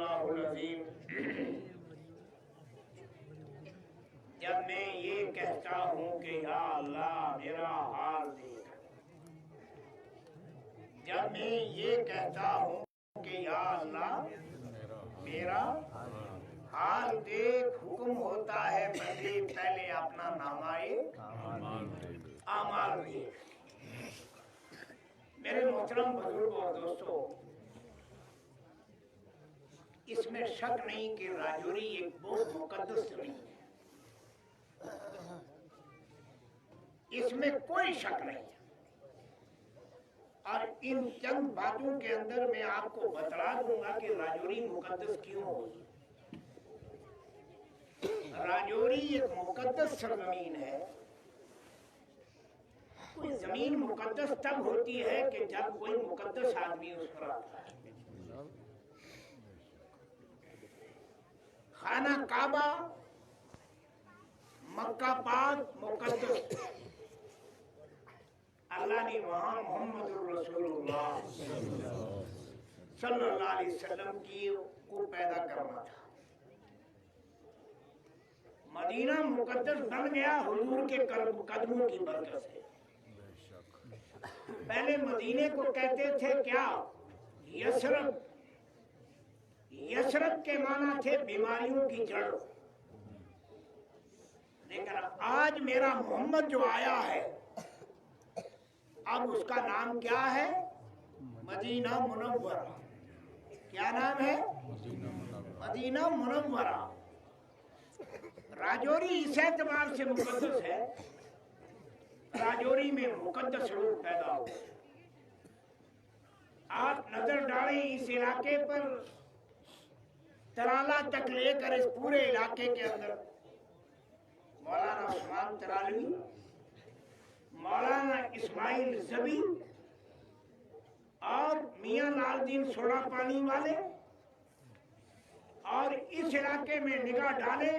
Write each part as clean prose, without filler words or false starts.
सदक़ल्लाहुल अज़ीम। जब मैं ये कहता हूँ कि या अल्लाह मेरा हाल देख, जब मैं ये कहता हूँ कि या अल्लाह मेरा हाल देख, हुक्म होता है बंदे पहले अपना नामाए आमाल देख। मेरे मोहतरम बुजुर्ग और दोस्तों, इसमें शक नहीं कि राजौरी एक बहुत मुकद्दस जमीन है, इसमें कोई शक नहीं। और इन चंद बातों के अंदर मैं आपको बतला दूंगा कि राजौरी मुकद्दस क्यों हुई। राजौरी एक मुकद्दस सरजमीन है। कोई जमीन मुकद्दस तब होती है कि जब कोई मुकद्दस आदमी उस पर आता है। खाना काबा, मक्का पाक मुकद्दस, अल्लाह ने वहां मोहम्मद रसूलुल्लाह सल्लल्लाहु अलैहि वसल्लम को पैदा करना था। मदीना मुकद्दस बन गया हुजूर के कदमों की बरकत से। पहले मदीने को कहते थे क्या? यसरब। यसरब के माना थे बीमारियों की जड़। लेकिन आज मेरा मोहम्मद जो आया है, अब उसका नाम क्या है? Medina Munawwara. क्या नाम है? Medina Munawwara. राजौरी इस एतबार से मुकद्दस है, राजौरी में मुकद्दस लोग पैदा हुए। आप नजर डालें इस इलाके पर, तराला तक लेकर इस पूरे इलाके के अंदर मौलाना उस्मान तरालवी, मौलाना इस्माइल जबी और मियां लालदीन सोडा पानी वाले, और इस इलाके में निगाह डाले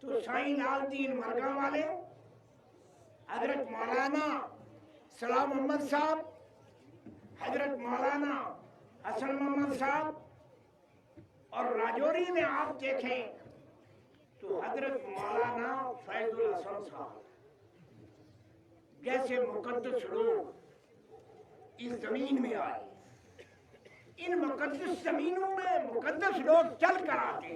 तो साईं लालदीन मरगा वाले, हजरत मौलाना सलाम मोहम्मद साहब, हजरत मौलाना हसन मोहम्मद साहब, और राजौरी में आप देखें तो हजरत मौलाना फैजुल हसन साहब जैसे मुकद्दस लोग इस जमीन में आए। इन मुकद्दस जमीनों में मुकद्दस लोग चल कर आते।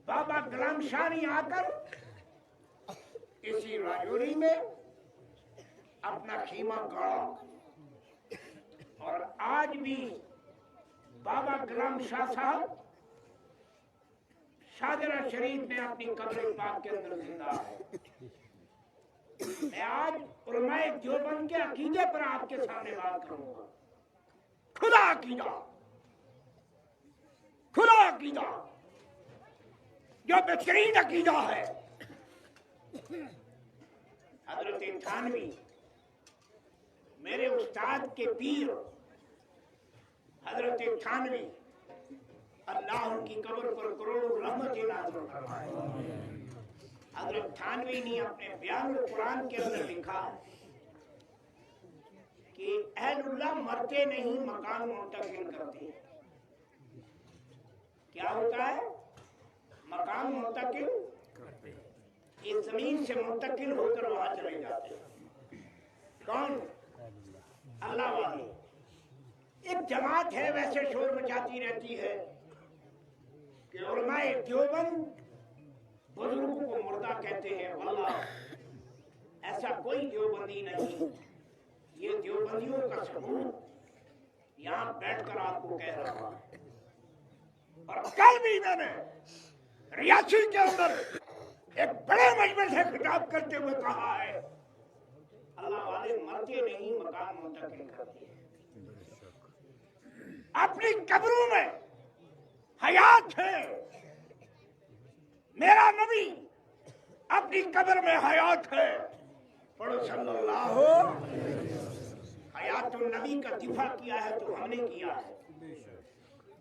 बाबा गुलाम शाह ने आकर इसी राजौरी में अपना खीमा गाड़ा, और आज भी बाबा गुलाम शाह साहब शाहजरा शरीफ में अपनी कब्र पाक के अंदर जिंदा है। मैं आज उलमाए देवबंद के अकीदे पर आपके सामने बात करूंगा। खुदा अकीदा, खुदा अकीदा जो बेहतरीन अकीदा है। हजरत थानवी मेरे उस्ताद के पीर हजरत थानवी, अल्लाह उनकी कब्र पर करोड़ों रहमतें नाज़िल फरमाए। हजरत थानवी ने अपने बयान कुरान के अंदर लिखा कि अहलुल्लाह मरते नहीं, मकान मुंतकिल करते हैं। क्या होता है? मकान मुंतकिल करते हैं। इस जमीन से मुंतकिल होकर वहां चले जाते हैं। कौन? अल्लाह वाले। एक जमात है वैसे शोर मचाती रहती है कि उलमाए देवबंद बुजुर्गों को मुर्दा कहते हैं। वल्लाह ऐसा कोई देवबंदी नहीं। ये देवबंदियों का समूह यहाँ बैठकर आपको कह रहा है। और कल भी मैंने रियासी के अंदर एक बड़े मजमे से खिताब करते हुए कहा है, अल्लाह वाले मरते नहीं, मकान मुंतकिल करते हैं। अपनी कब्रों में हयात है। मेरा नबी अपनी कब्र में हयात है। पढ़ो सल्लल्लाहु। हयातुन नबी का दिफा किया है तो हमने किया है।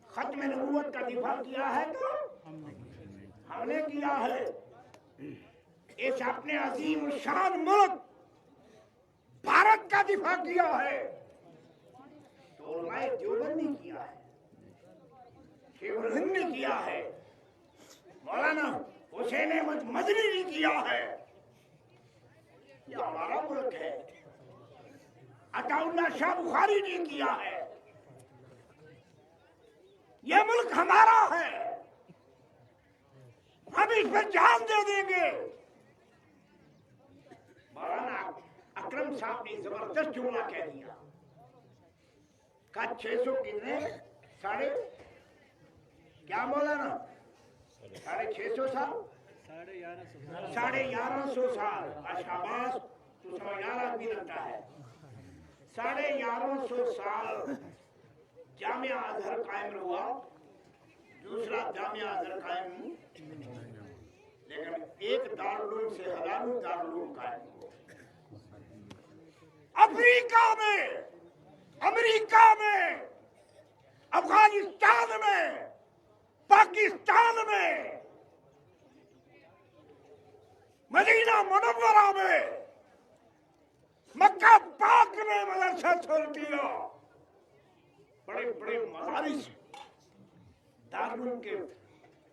खत्म नबूवत का दिफा किया है तो हमने किया है। इस अपने अजीम शान मुल्क भारत का दिफा किया है तो बकाए देवबंद ने किया है, शेखुल हिंद ने किया है, मौलाना हुसैन अहमद मदनी ने किया है। ये हमारा मुल्क है। अताउल्लाह शाह बुखारी ने किया है। ये मुल्क हमारा है, हम इस पर जान दे देंगे। मौलाना अकरम साहब ने जबरदस्त जुमला कह दिया। का 600 कितने साढ़े क्या मौलाना 650 साल 1150 साल शाबाश तो समझदार आदमी लगता है। 1150 साल जामिया अजहर कायम हुआ, दूसरा जामिया अजहर कायम नहीं, लेकिन एक दारुल से हजारों दारुल कायम हुआ। अफ्रीका में, अमेरिका में, अफगानिस्तान में, पाकिस्तान में, मदीना मुनव्वरा में, मक्का पाक में मदरसा खोल दिया। बड़े बड़े मदारिस दारुल के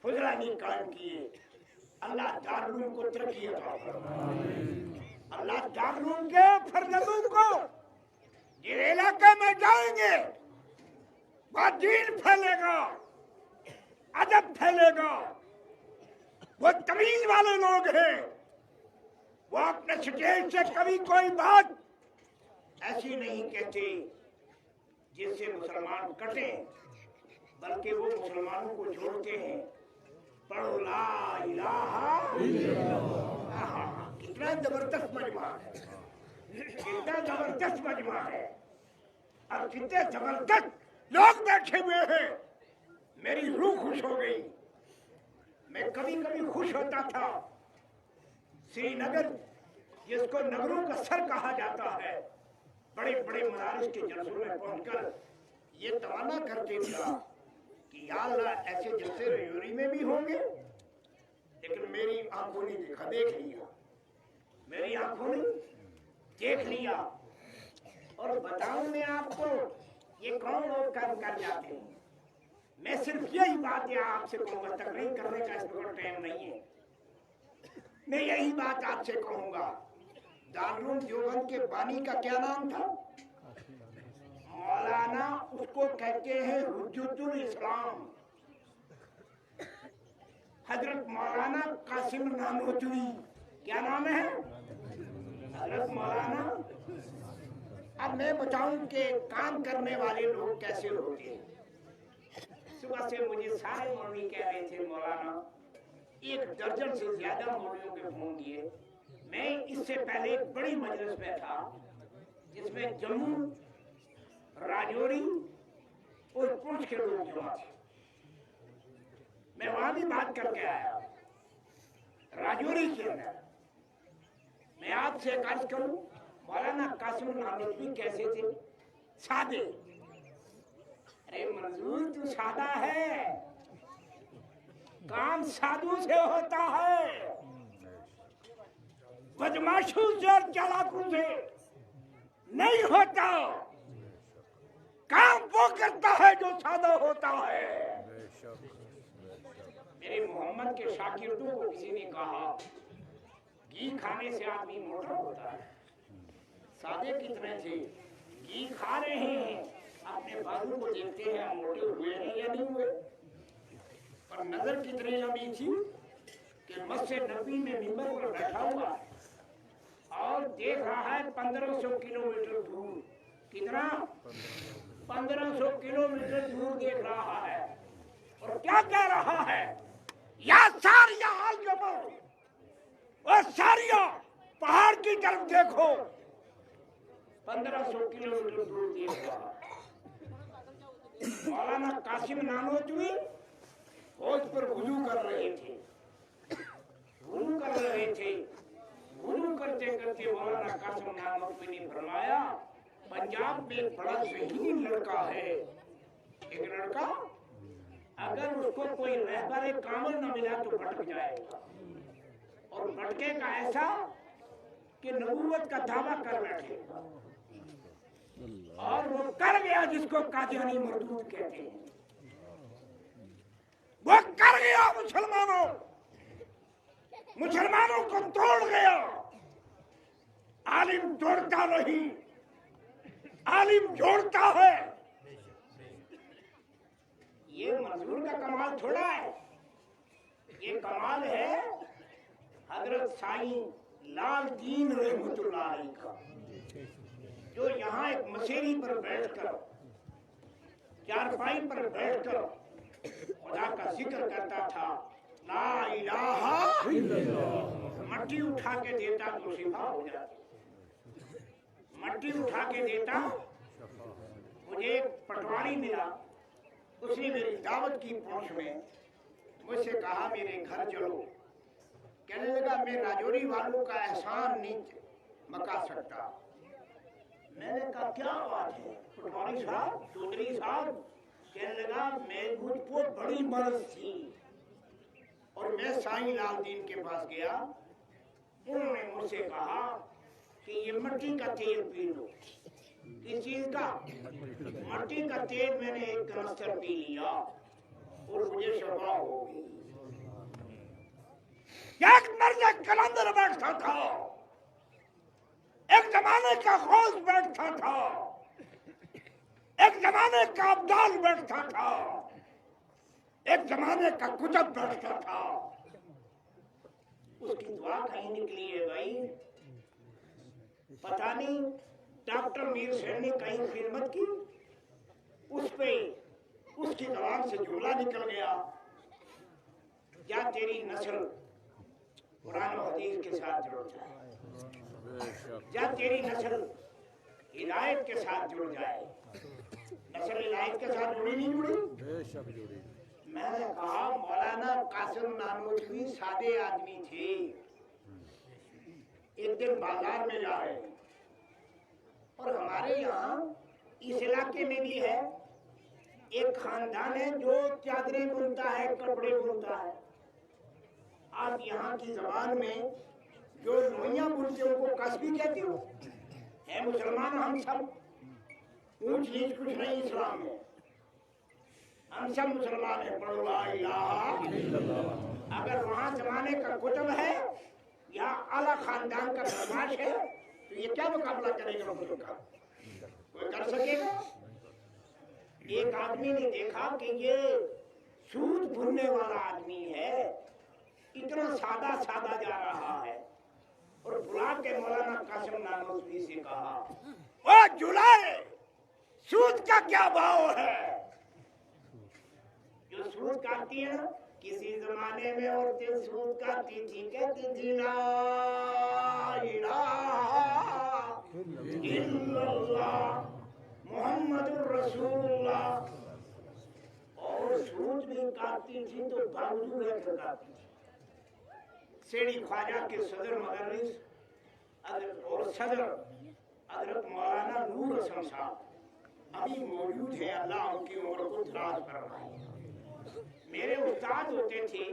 फुजला ने कायम किए। अल्लाह दारुल को तरक्की अता फरमाए। अल्लाह दारुल के फरजंदों को जिस इलाके में जाएंगे वह दीन फैलेगा, अदब फैलेगा। वो तमीज वाले लोग हैं, वो अपने स्टेज से कभी कोई बात ऐसी नहीं कहते जिससे मुसलमान कटे, बल्कि वो मुसलमानों को जोड़ते हैं। पढ़ो ला इलाहा इल्लल्लाह। कितना जबरदस्त मजमा है, कितना जबरदस्त मजमा है, और कितने जबरदस्त लोग बैठे हुए हैं। मेरी रूह खुश हो गई। मैं कभी कभी खुश होता था। श्रीनगर जिसको नगरों का सर कहा जाता है, बड़े बड़े मदारिस के जलसों में पहुंचकर ये तमन्ना करते था कि या अल्लाह ऐसे जलसे रजौरी में भी होंगे, लेकिन मेरी आंखों ने देखा, देख लिया, मेरी आंखों ने देख लिया। और बताऊं मैं आपको ये कौन लोग काम कर जाते हैं। मैं सिर्फ यही बात यहाँ आपसे कहूंगा, तकरीर करने का इस वक्त टाइम नहीं है। मैं यही बात आपसे कहूंगा, दारुल देवबंद के बानी का क्या नाम था? मौलाना, उसको कहते हैं हुज्जतुल इस्लाम, हजरत मौलाना कासिम नानोतवी। क्या नाम है? हजरत मौलाना। अब मैं बताऊं कि काम करने वाले लोग कैसे होते हैं। सुबह से मुझे सारे मौलवी कह रहे थे मौलाना, 1 दर्जन से ज्यादा मौलवियों के फोन दिए। मैं इससे पहले एक बड़ी मजलिस में था जिसमें जम्मू, राजौरी और पुंछ के लोग जमा थे। मैं वहां भी बात करके आया, राजौरी के अंदर। मैं आपसे अर्ज करूं, मौलाना कासिम नानोतवी कैसे थे? सादे। अरे मंजूर, तू सादा है, काम साधु से होता है, बदमाशों से और चालाकों से नहीं होता। काम वो करता है जो सादा होता है। मेरे मोहम्मद के शागिर्दों को किसी ने कहा, घी खाने से आदमी मोटा होता है। सादे कितने थे, घी खा रहे हैं, अपने बाजू को देखते हैं हम मोटे हुए हैं या नहीं हुए। पर नजर कितनी लंबी थी कि मस्जिद नबी में मिंबर पर बैठा हुआ और देख रहा है 1500 किलोमीटर दूर। कितना? 1500 किलोमीटर दूर देख रहा है। और क्या कह रहा है? या सारिया हाल जमो, और सारिया पहाड़ की तरफ देखो। 1500 किलोमीटर दूर देख रहा। मौलाना कासिम नानोतवी फौज पर वुजू कर रहे थे, वुजू कर रहे थे। वुजू करते करते मौलाना कासिम नानोतवी ने फरमाया, पंजाब में एक बड़ा ज़हीन लड़का है, एक लड़का अगर उसको कोई रहबरे कामिल न मिला तो भटक जाएगा, और भटकेगा ऐसा कि नबूवत का दावा कर बैठेगा। और वो कर गया जिसको कादियानी मरदूद कहते हैं, वो कर गया मुसलमानों को तोड़ गया। आलिम तोड़ता नहीं, आलिम जोड़ता है। ये मंजूर का कमाल थोड़ा है, ये कमाल है हजरत साईं लाल दीन रहमतुल्लाह अलैह का, जो यहाँ एक मसेरी पर बैठकर, चारपाई पर बैठकर खुदा का जिक्र करता था, ला इलाहा इल्लल्लाह। मट्टी उठा के देता तो शिफा हो जाती, मट्टी उठा के देता। मुझे एक पटवारी मिला, उसने मेरी दावत की पहुंच में मुझसे कहा मेरे घर चलो। कहने लगा मैं राजौरी वालों का एहसान नहीं मका सकता। मैंने कहा क्या बात है पटवारी साहब, चौधरी साहब? कहने लगा मैं मुझको बड़ी मर्ज थी और मैं साईं लाल दीन के पास गया, उन्होंने मुझसे कहा कि ये मट्टी का तेल पी लो। किस चीज का? मट्टी का तेल। मैंने एक कनस्तर पी लिया और मुझे शफा हो गई। एक मर्द कलंदर बैठा था, एक जमाने का गौस बैठा था, एक जमाने का अब्दाल बैठा था, एक जमाने का कुतुब बैठा था। उसकी दुआ कहीं निकली है भाई, पता नहीं डॉक्टर मीर सेन ने कहीं खिदमत की, उस पे उसकी जबान से जुमला निकल गया, या तेरी नस्ल कुरान और हदीस के साथ जुड़ जाए, या तेरी नस्ल हिदायत के साथ जुड़ जाए। नस्ल हिदायत के साथ जुड़ी नहीं जुड़ी? मैंने कहा मौलाना कासिम नानोतवी सादे आदमी थे। एक दिन बाजार में जा रहे हैं और हमारे यहाँ इस इलाके में भी है एक खानदान है जो चादरें बुनता है, कपड़े बुनता है। आप यहाँ की जबान में जो लोइयां बुनते हो उनको कस्बी कहते हो। है मुसलमान हम सब, ऊंच नीच कुछ नहीं इस्लाम में, हम सब मुसलमान है। पढ़ो ला इलाहा इल्लल्लाह। अगर वहाँ जमाने का कुतुब है या आला खानदान का बदमाश है तो ये क्या मुकाबला करेगा कुतुब का? कोई कर सकेगा? एक आदमी ने देखा कि ये सूद भुनने वाला आदमी है, इतना सादा सादा जा रहा है, और बुला के मौलाना कासिम नानोतवी से कहा, ओ जुलाए, सूद का क्या भाव है? जो सूद काटती है ना, किसी जमाने में औरतें सूद काटती थी, कहती थी ला इलाहा इल्लल्लाह मुहम्मदुर रसूलुल्लाह। और सूद भी काटती थी तो बावजूद रहकर काटती थी। सेठी ख्वाजा के सदर मदरस और सदर हजरत मौलाना नूर हसन साहब अभी मौजूद है, अल्लाह उनकी उम्र को दराज फरमाए। मेरे उस्ताद होते थे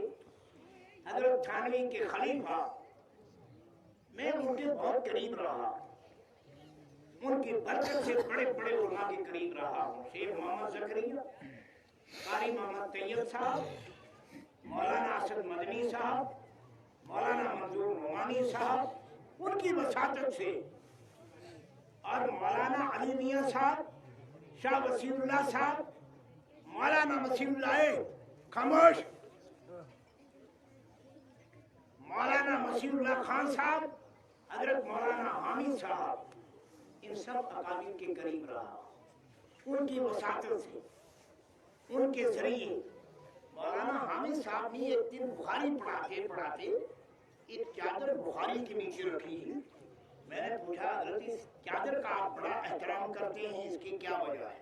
हजरत थानवी के खलीफा, मैं उनके बहुत करीब रहा, उनकी बरकत से बड़े बड़े उलमा के करीब रहा हूँ। शेख मोहम्मद जकरिया, कारी मोहम्मद तैयब साहब, मौलाना असद मदनी साहब, मौलाना मंजूर नुमानी साहब, उनकी वसातत से, और मौलाना अली मियां साहब, शाह वसीउल्लाह साहब, मौलाना मसीउल्लाह खामोश, मौलाना मसीउल्लाह खान साहब, हजरत मौलाना हामिद साहब, इन सब अकाबिर के करीब रहा। उनकी वसातत से, उनके जरिए मौलाना हामिद साहब ने एक दिन बुखारी पढ़ाते पढ़ाते एक चादर बुखारी के नीचे रखी। मैंने पूछा हजरत इस चादर का आप बड़ा एहतराम करते हैं, इसकी क्या वजह है?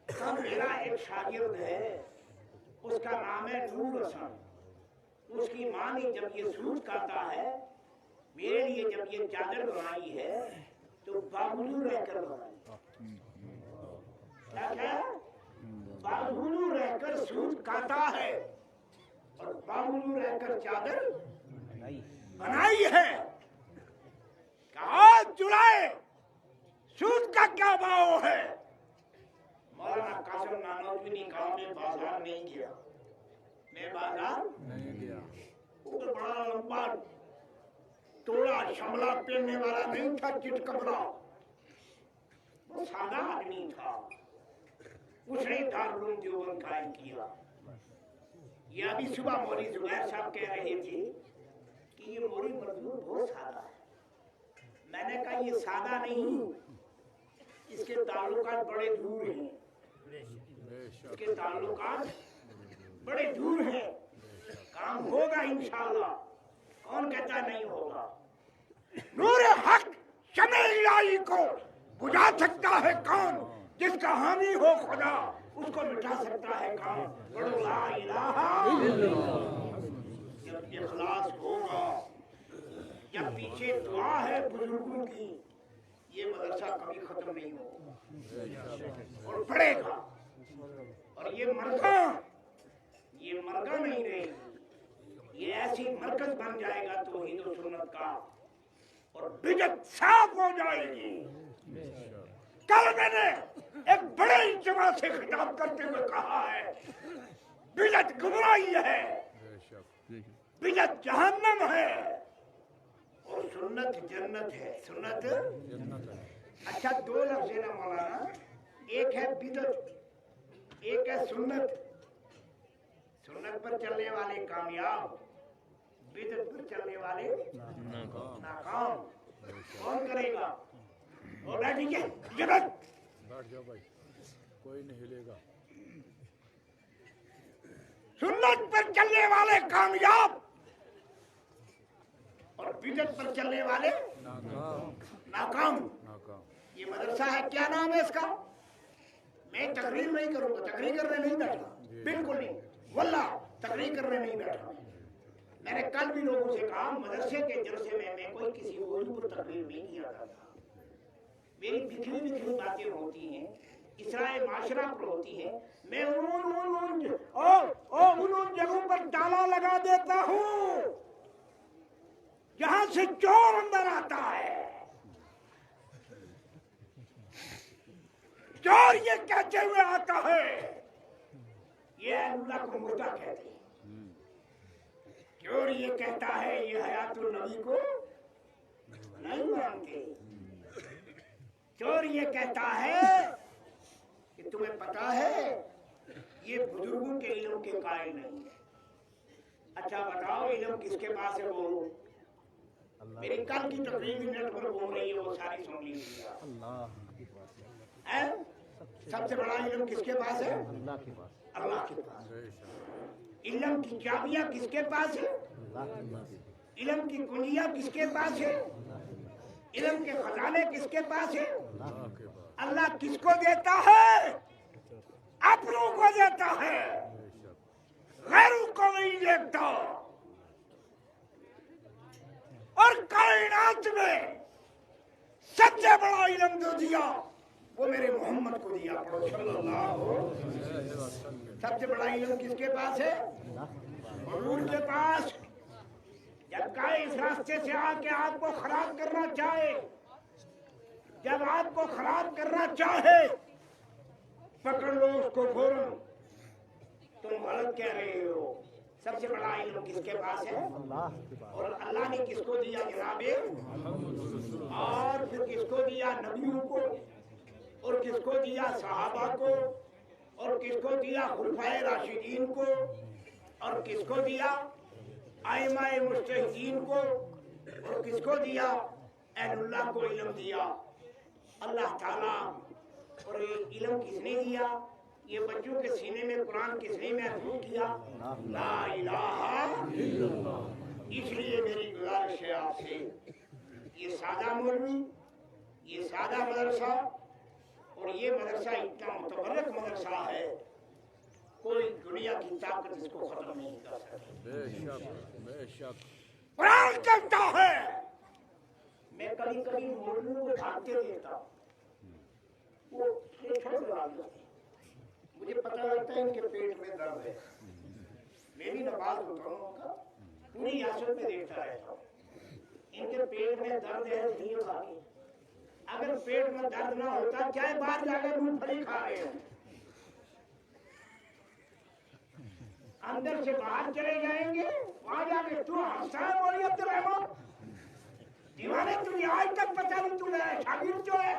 तो मेरा एक शागिर्द है, उसका नाम है नूर हसन, उसकी माँ ने जब ये सूट काटा है मेरे लिए, जब ये चादर बनाई है तो बावजूद रहकर बनाई। क्या बावजूद रहकर सूट काटा है और बावजूद रहकर चादर बनाई है। कहा जुलाए, सूद का क्या भाव है? मौलाना कासिम नानोतवी ने कहा मैं बाजार नहीं गया, मैं बाजार नहीं गया। वो तो बड़ा लंबा तोड़ा शमला पहनने वाला नहीं था, चिटकबरा, वो सादा आदमी था। उसने दारुल देवबंद कायम किया। ये अभी सुबह मौली जुबैर साहब कह रहे थे कि ये मौली मजदूर बहुत सादा है। मैंने कहा ये सादा नहीं, इसके ताल्लुकात बड़े दूर हैं, इसके ताल्लुकात बड़े दूर हैं। काम होगा इंशाअल्लाह, कौन कहता नहीं होगा। नूर हक शमे इलाही को बुझा सकता है कौन? जिसका हामी हो खुदा उसको मिटा सकता है कौन? पढ़ो ला इलाहा इल्लल्लाह। जब इखलास होगा, जब पीछे दुआ है बुजुर्गों की, ये मदरसा कभी खत्म नहीं होगा और बढ़ेगा। और ये मरगा नहीं रहेगी, ये ऐसी मरकज बन जाएगा तो हिंदू सुन्नत का, और बिदअत साफ हो जाएगी। कल मैंने एक बड़े इज्तिमा से खिताब करते हुए कहा है, बिदअत गुमराही है, बिदअत जहन्नम है और सुन्नत जन्नत है। सुन्नत जन्नत है। अच्छा, दो लफ्ज़ है ना मौलाना, एक है बिदअत, एक है सुन्नत। सुन्नत पर चलने वाले कामयाब, बिदअत पर चलने वाले नाकाम। कौन करेगा? और बैठ जाओ भाई, कोई नहीं हिलेगा। सुन्नत पर चलने वाले कामयाब और बिदअत पर चलने वाले नाकाम। ये मदरसा है, क्या नाम है इसका? मैं तकरीर नहीं करूंगा, तकरीर करने नहीं बैठा, बिल्कुल नहीं, वल्लाह तकरीर करने नहीं बैठा। मैंने कल भी लोगों से कहा, मदरसे के जलसे में मैं कोई किसी मौजूद पर तकरीर नहीं किया करता। मेरी बिखरी बिखरी बातें होती हैं, इसराए माशरा पर होती है। मैं उन जगहों पर ताला लगा देता हूँ जहां से चोर अंदर आता है। चोर ये कहते हुए आता है, ये अल्लाह को मुर्दा कहते हैं। चोर ये कहता है ये हयातुल नबी को नहीं मानते। चोर ये कहता है कि तुम्हें पता है ये बुजुर्गों के इल्म के कायल नहीं है। अच्छा बताओ इल्म किसके पास है? बोलो। मेरी कल की तकरीर नेट पर बोल रही है, वो सारी सुन लीजिए। सबसे बड़ा इल्म किसके पास है? अल्लाह के पास। अल्लाह के पास। इल्म की चाबियां किसके पास है? इल्म की कुंजियां किसके पास है? इल्म के खजाने किसके पास है? अल्लाह किसको देता है? अपनों को देता है, गैरों को नहीं देता। और कायनात में सबसे बड़ा इल्म जो दिया वो मेरे मोहम्मद को दिया। सबसे बड़ा इल्म किसके पास है? हुजूर के पास। जब कोई इस रास्ते से आके आपको खराब करना चाहे, जब आपको खराब करना चाहे, पकड़ लो उसको फौरन, तुम गलत कह रहे हो। सबसे बड़ा इल्म किसके पास है? और अल्लाह ने किसको दिया जनाबे? और फिर किसको दिया? नबियों को। और किसको दिया? सहाबा को। और किसको दिया? खुलफाए राशिदीन को। और किसको दिया? आइमाए मुज्तहिदीन को। और किसको दिया? अहलुल्लाह को इल्म दिया अल्लाह ताला। और ये इल्म किसने दिया? ये बच्चों के सीने में कुरान किसने महफूज किया? ला इलाहा इल्लल्लाह। इसलिए मेरी गुजारिश है आपसे, ये सादा मौलवी, ये सादा मदरसा और ये मदरसा इतना मुतबर्रक मदरसा है, कोई दुनिया की ताकत इसको खत्म नहीं कर सकती। बेशक कुरान कहता है। मैं कभी कभी मौलवियों को भागते देता, वो मुझे पता लगता है इनके पेट में दर्द है। मैं भी नमाज होता हूँ, पूरी यासत में देखता रहता हूँ, इनके पेट में दर्द है, नहीं भागे। अगर पेट में दर्द ना होता चाहे बाहर जाकर मूंगफली खा रहे हो, अंदर से बाहर चले जाएंगे, वहां जाके तू हंसा है बोली अब्दुल दीवाने, तुझे आज तक पता नहीं तू मेरा शागिर्द जो है,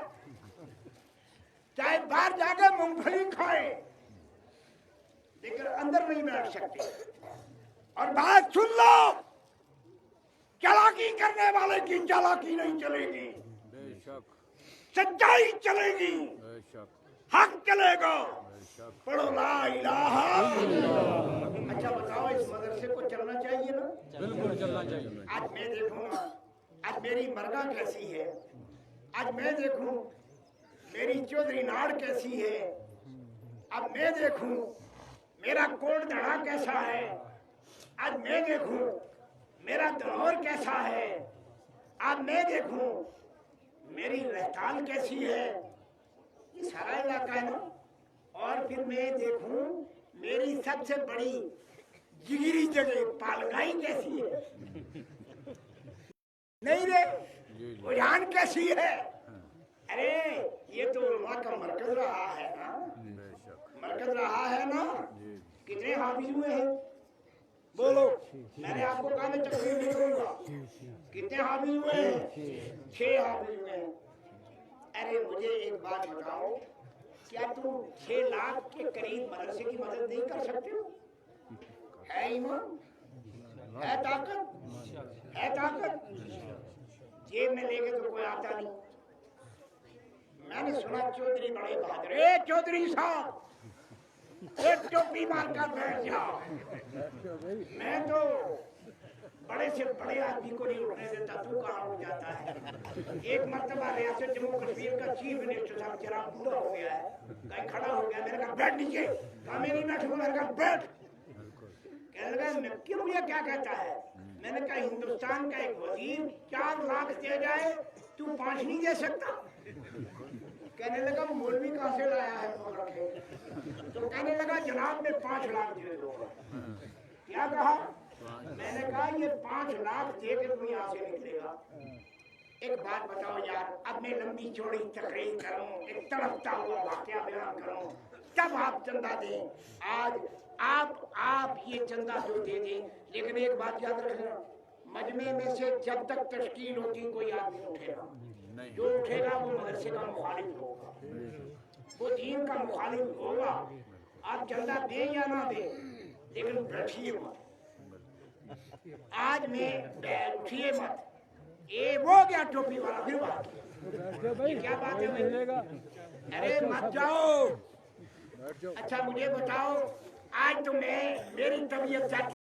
चाहे बाहर जाकर मूंगफली खाए लेकिन अंदर नहीं बैठ सकते। और बात सुन लो, चालाकी करने वाले की चालाकी नहीं चलेगी, सच्चाई चलेगी, हक चलेगा। पढ़ो ला इलाहा। अच्छा बताओ, इस मदरसे को चलना चाहिए ना? बिल्कुल चलना चाहिए। आज मैं देखूंगा आज मेरी मरगा कैसी है, आज मैं देखूं मेरी चौधरी नाड़ कैसी है, अब मैं देखूं मेरा कोट धड़ा कैसा है, आज मैं देखूं मेरा दौर कैसा है, आज मैं देखूं मेरी रहताल कैसी है, ये सारा इलाका है ना। और फिर मैं देखूं मेरी सबसे बड़ी जिगरी जगह पालगाई कैसी है, नहीं रे उड़ान कैसी है। अरे ये तो उलमा का मरकज रहा है ना, मरकज रहा है ना। कितने हाफिज हुए हैं बोलो? मैंने आपको कहा मैं तकरीर नहीं करूंगा। कितने हाफिज हुए हैं? 6 हाफिज हुए हैं। अरे मुझे एक बात बताओ, क्या तुम 6 लाख के करीब मदरसे की मदद नहीं कर सकते हो? है ईमान, है ताकत, है ताकत। जेब में लेके तो कोई आता नहीं। मैंने सुना चौधरी बड़े बहादुर, ए चौधरी साहब एक टोपी मार कर बैठ जाओ। मैं तो बड़े से बड़े आदमी को नहीं उठने देता, तू कहाँ हो जाता है। एक मर्तबा रियासत जम्मू कश्मीर का चीफ मिनिस्टर साहब जरा बूढ़ा हो गया है, कहीं खड़ा हो गया, मैंने कहा बैठ नीचे, कहा मैं नहीं बैठूंगा, मैंने कहा बैठ। कहने लगा क्यों, ये क्या कहता है? मैंने कहा हिंदुस्तान का एक वजीर 4 लाख दे जाए, तू 5 नहीं दे सकता। कहने लगा मौलवी कहाँ से लाया है पकड़ के? तो कहने लगा जनाब मैं 5 लाख दे दूंगा। क्या कहा? मैंने कहा ये 5 लाख दे के तुम यहाँ से निकलेगा। एक बात बताओ यार, अब मैं लंबी चौड़ी तकरीर करूं, एक तड़पता हुआ वाकया बयान करूं, तब आप चंदा दें। आज आप ये चंदा जो दे दें, लेकिन एक बात याद रखना, मजमे में से जब तक तश्कील होती कोई आदमी उठेगा, जो उठेगा वो मदरसे का मुखालिफ होगा, वो दीन का मुखालिफ होगा। आप चंदा दें या ना दें, लेकिन बैठिए मत। आज में उठिए मत। ये वो गया टोपी वाला, फिर बात क्या बात है? अरे मत जाओ। अच्छा मुझे बताओ, आज तो मेरी तबीयत